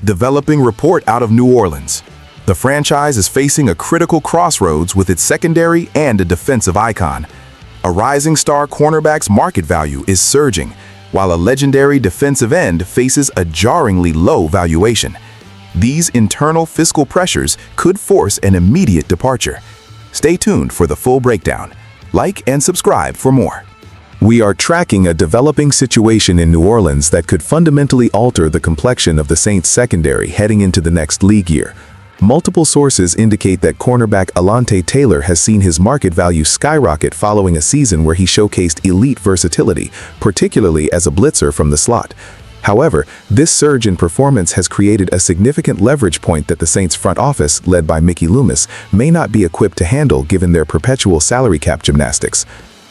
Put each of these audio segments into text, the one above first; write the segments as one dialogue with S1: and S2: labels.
S1: Developing report out of New Orleans. The franchise is facing a critical crossroads with its secondary and a defensive icon. A rising star cornerback's market value is surging, while a legendary defensive end faces a jarringly low valuation. These internal fiscal pressures could force an immediate departure. Stay tuned for the full breakdown. Like and subscribe for more. We are tracking a developing situation in New Orleans that could fundamentally alter the complexion of the Saints' secondary heading into the next league year. Multiple sources indicate that cornerback Alontae Taylor has seen his market value skyrocket following a season where he showcased elite versatility, particularly as a blitzer from the slot. However, this surge in performance has created a significant leverage point that the Saints front office, led by Mickey Loomis, may not be equipped to handle given their perpetual salary cap gymnastics.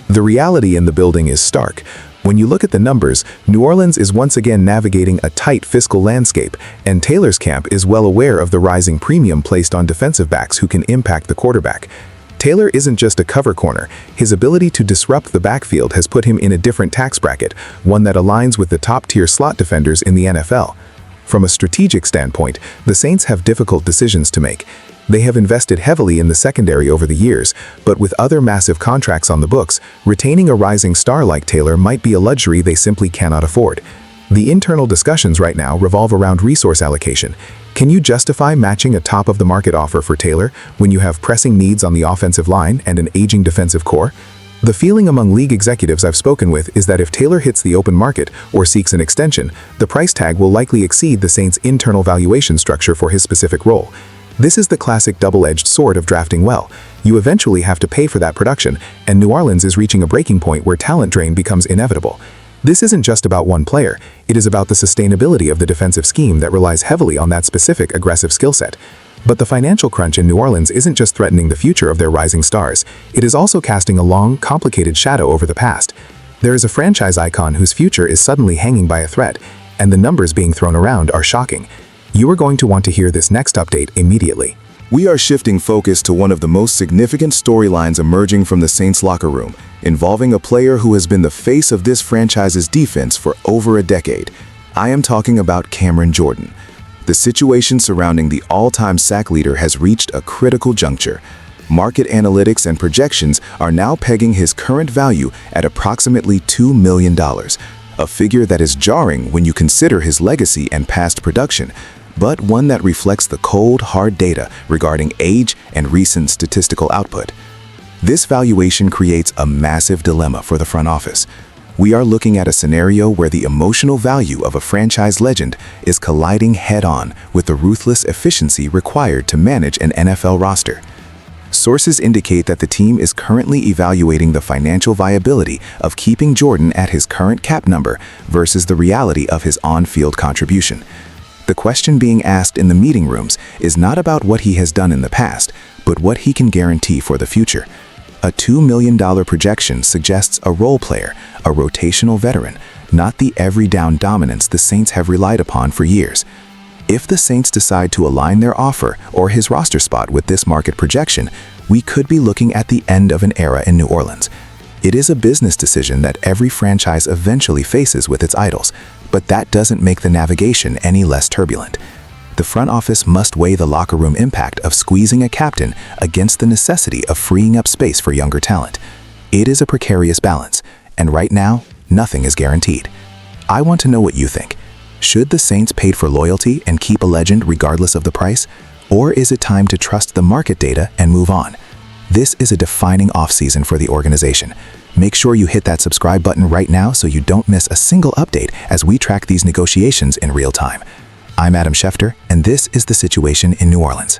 S1: The reality in the building is stark. When you look at the numbers, New Orleans is once again navigating a tight fiscal landscape, and Taylor's camp is well aware of the rising premium placed on defensive backs who can impact the quarterback. Taylor isn't just a cover corner. His ability to disrupt the backfield has put him in a different tax bracket, one that aligns with the top-tier slot defenders in the NFL. From a strategic standpoint, the Saints have difficult decisions to make. They have invested heavily in the secondary over the years, but with other massive contracts on the books, retaining a rising star like Taylor might be a luxury they simply cannot afford. The internal discussions right now revolve around resource allocation. Can you justify matching a top-of-the-market offer for Taylor when you have pressing needs on the offensive line and an aging defensive core? The feeling among league executives I've spoken with is that if Taylor hits the open market or seeks an extension, the price tag will likely exceed the Saints' internal valuation structure for his specific role. This is the classic double-edged sword of drafting well. You eventually have to pay for that production, and New Orleans is reaching a breaking point where talent drain becomes inevitable. This isn't just about one player, it is about the sustainability of the defensive scheme that relies heavily on that specific aggressive skill set. But the financial crunch in New Orleans isn't just threatening the future of their rising stars, it is also casting a long, complicated shadow over the past. There is a franchise icon whose future is suddenly hanging by a thread, and the numbers being thrown around are shocking. You are going to want to hear this next update immediately.
S2: We are shifting focus to one of the most significant storylines emerging from the Saints locker room, involving a player who has been the face of this franchise's defense for over a decade. I am talking about Cameron Jordan. The situation surrounding the all-time sack leader has reached a critical juncture. Market analytics and projections are now pegging his current value at approximately $2 million, a figure that is jarring when you consider his legacy and past production, but one that reflects the cold, hard data regarding age and recent statistical output. This valuation creates a massive dilemma for the front office. We are looking at a scenario where the emotional value of a franchise legend is colliding head-on with the ruthless efficiency required to manage an NFL roster. Sources indicate that the team is currently evaluating the financial viability of keeping Jordan at his current cap number versus the reality of his on-field contribution. The question being asked in the meeting rooms is not about what he has done in the past, but what he can guarantee for the future. A $2 million projection suggests a role player, a rotational veteran, not the every-down dominance the Saints have relied upon for years. If the Saints decide to align their offer or his roster spot with this market projection, we could be looking at the end of an era in New Orleans. It is a business decision that every franchise eventually faces with its idols, but that doesn't make the navigation any less turbulent. The front office must weigh the locker room impact of squeezing a captain against the necessity of freeing up space for younger talent. It is a precarious balance, and right now, nothing is guaranteed. I want to know what you think. Should the Saints pay for loyalty and keep a legend regardless of the price? Or is it time to trust the market data and move on? This is a defining offseason for the organization. Make sure you hit that subscribe button right now so you don't miss a single update as we track these negotiations in real time. I'm Adam Schefter, and this is The Situation in New Orleans.